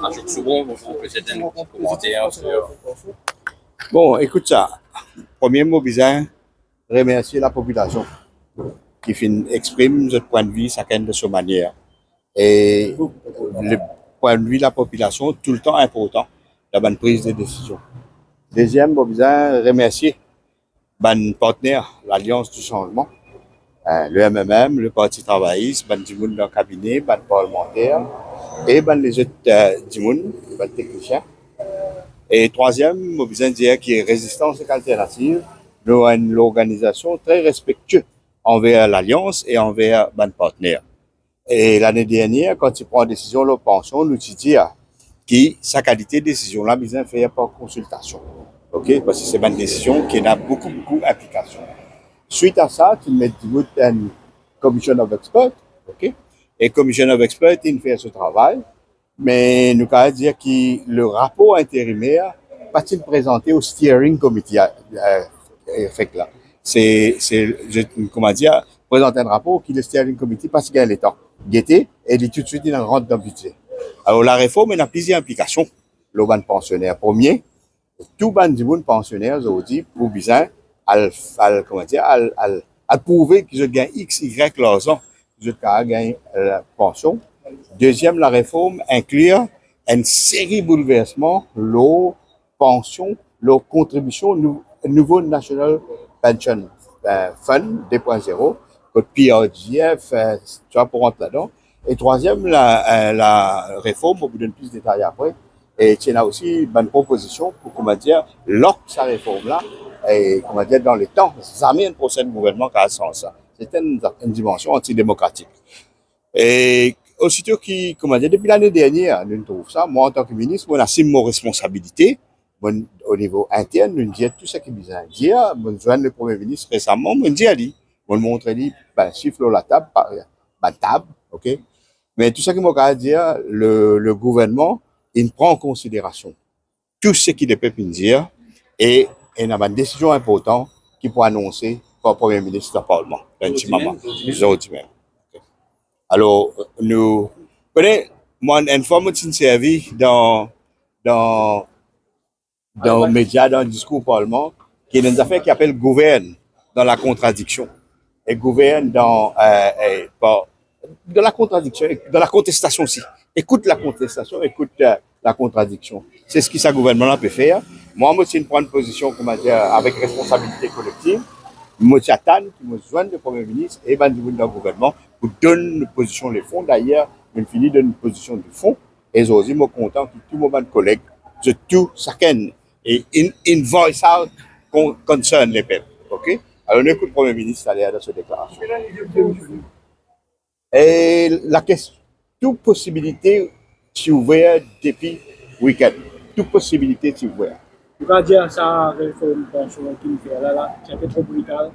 Ajoute souvent, peut-être un petit commentaire sur. Bon, écoute ça. Premier mot bizarre, remercier la population qui exprime ce point de vue chacun de sa manière. Et le point de vue de la population, tout le temps important dans la prise de décision. Deuxième mot bizarre, remercier mon partenaire, l'Alliance du changement, le MMM, le Parti travailliste, du monde dans le cabinet, les parlementaires et les autres du monde, les techniciens. Et troisième, je besoin de dire qu'il y a résistance alternative, nous avons une organisation très respectueuse envers l'Alliance et envers nos partenaires. Et l'année dernière, quand tu prends une décision de pension, nous te dis que sa qualité de décision là, besoin de faire par consultation. OK? Parce que c'est une décision qui a beaucoup d'implications. Suite à ça, tu mets une commission of experts. OK? Et commission of experts, il fait ce travail. Mais nous pouvons dire que le rapport intérimaire va-t-il présenter au steering committee fait là. Comment dire, présenter un rapport qui le steering committee parce qu'il y a le temps. Guetter et tout de suite il rentre dans le budget. Alors la réforme elle a plusieurs implications. Le ban pensionnaire premier, tout ban du monde pensionnaire aujourd'hui pour besoin à prouver que je gagne X, Y l'argent, je gagne la pension. Deuxième, la réforme inclut une série de bouleversements, l'eau, pension, l'eau contribution, nouveau National Pension Fund 2.0, code PRGF, tu vois, pour rentrer là-dedans. Et troisième, la réforme, on vous donne plus de détails après. Et il y a aussi une bonne proposition pour, comment dire, lock sa réforme-là, et, comment dire, dans les temps, ça amène un prochain gouvernement qui a ce sens-là. C'est une dimension antidémocratique. Et aussitôt qui, comment dire, depuis l'année dernière, nous trouvons ça, moi en tant que ministre, moi, j'assume mon responsabilité, au niveau interne, nous disons tout ce qui est besoin de dire, nous joignons le Premier ministre récemment, nous disons à lui, nous montre lui, chiffre la table, ok? Mais tout ce qui m'a dire, le gouvernement, il prend en considération tout ce qu'il peut dire et il a une décision importante qu'il peut annoncer par le Premier ministre dans le Parlement, dans un petit moment, aujourd'hui même. Alors, nous, moi, une fois, je suis servi dans les médias, dans le discours au Parlement, qui est une affaire qui appelle gouverne dans la contradiction. Et gouverne dans la contradiction, dans la contestation aussi. Écoute la contestation, écoute la contradiction. C'est ce que ce gouvernement peut faire. Moi, je prends une position, comment dire, avec responsabilité collective. Moi, j'attends qui me joigne le Premier ministre et dans le gouvernement pour donner une position les fonds. D'ailleurs, je finis de une position du fond. Et aujourd'hui, je suis content que tout le monde collègue, de tout chacun, et in voice out concerne les peuples. OK? Alors, on écoute le Premier ministre aller dans cette déclaration. Et la question, toute possibilité s'est ouverte depuis le week-end. Toute possibilité s'est ouverte. Tu vas dire ça, réforme pension qui fait là, c'est un peu trop brutal.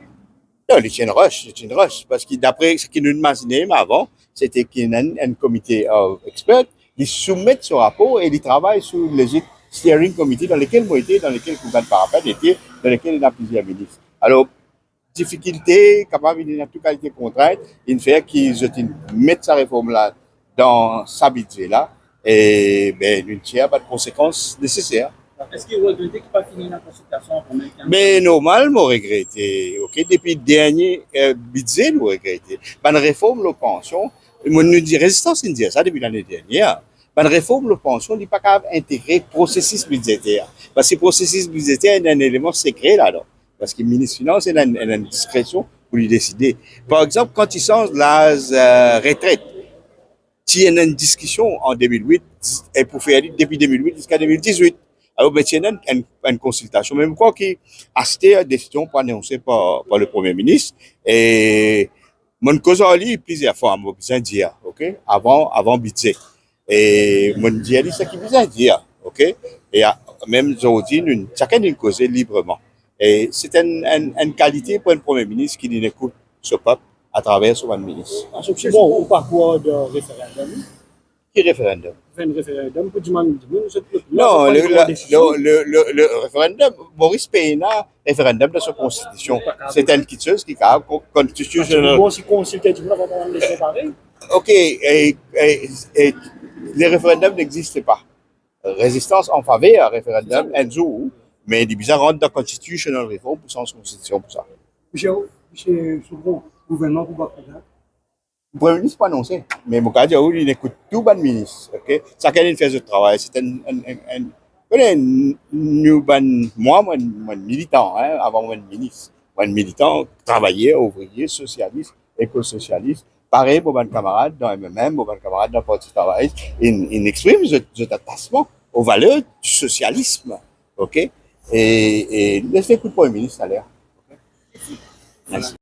Non, c'est une rush. Parce que d'après ce qu'ils nous imaginaient avant, c'était qu'il y a un comité d'experts, ils soumettent ce rapport et ils travaillent sur les steering committee dans lesquels moi été, dans lesquels Kouban Parapet était, dans lesquels il y a plusieurs ministres. Alors, difficulté, capable de toute qualité de contrainte, il fait qu'ils mettent sa réforme-là dans sa budget-là et une tiers de conséquences nécessaires. Est-ce qu'il regrette qu'il n'a pas fini la consultation pour Mais normalement, regretter. OK? Depuis le dernier budget, nous regrettons. Une réforme de la pension, nous dit résistance, il dit ça depuis l'année dernière. Une réforme de la pension n'est pas capable d'intégrer le processus budgétaire. Parce que le processus budgétaire est un élément secret là-dedans. Parce que le ministre des Finances a une discrétion pour lui décider. Par exemple, quand il change l'âge retraite, il y a une discussion en 2008, et pour faire depuis 2008 jusqu'à 2018. Alors, il y a une consultation, même quoi qui a été une décision pour annoncer par le Premier ministre. Et mon cause a lu plusieurs fois, je besoin de dire, OK, avant budget. Et mon dit ce qu'il besoin de dire, OK. Et même aujourd'hui, chacun nous cause librement. Et c'est une qualité pour un Premier ministre qui écoute ce peuple à travers son ministre. C'est bon, au parcours de référendum. Qui référendum? Un référendum pour demander non, le référendum, Maurice Payna, référendum de sa constitution, c'est une petite chose qui a constitutionnelle. Bon, si consulter, tu ne vas pas laisser pareil. OK, et les référendums n'existent pas. résistance en faveur du référendum, un jour, mais il bizarre rentre dans constitutional reform pour changer la constitution pour ça. Monsieur Soubro, gouvernement pour battre là. Le Premier ministre pas annoncé, mais mon cas, il écoute tout le ministre, ok? Ça qu'il fait ce travail, c'est moi, militant, hein, avant moi, ministre. Moi, militant, travailleur, ouvrier, socialiste, éco-socialiste. Pareil pour mes camarades dans MMM, pour mes camarades dans le Parti travailliste. Ils expriment cet attachement aux valeurs du socialisme, ok? Et laissez écouter le Premier ministre à l'air. Merci.